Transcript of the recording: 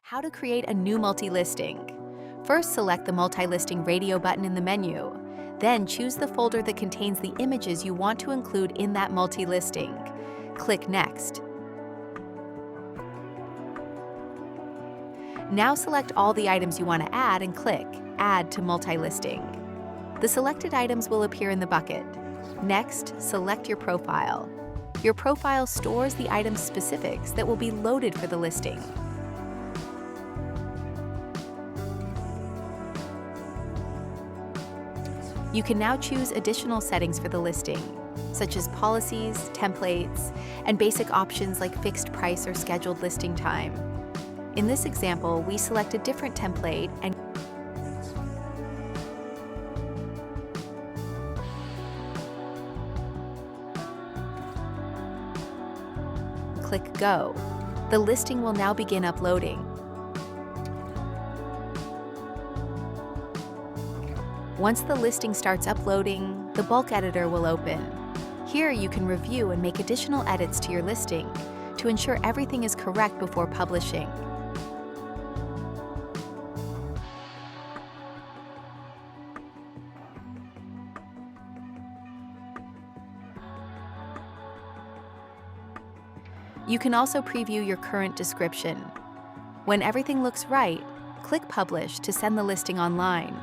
How to create a new multi-listing. First, select the multi-listing radio button in the menu. Then choose the folder that contains the images you want to include in that multi-listing. Click Next. Now select all the items you want to add and click Add to Multi-Listing. The selected items will appear in the bucket. Next, select your profile. Your profile stores the item's specifics that will be loaded for the listing. You can now choose additional settings for the listing, such as policies, templates, and basic options like fixed price or scheduled listing time. In this example, we select a different template and click Go. The listing will now begin uploading. Once the listing starts uploading, the bulk editor will open. Here you can review and make additional edits to your listing to ensure everything is correct before publishing. You can also preview your current description. When everything looks right, click Publish to send the listing online.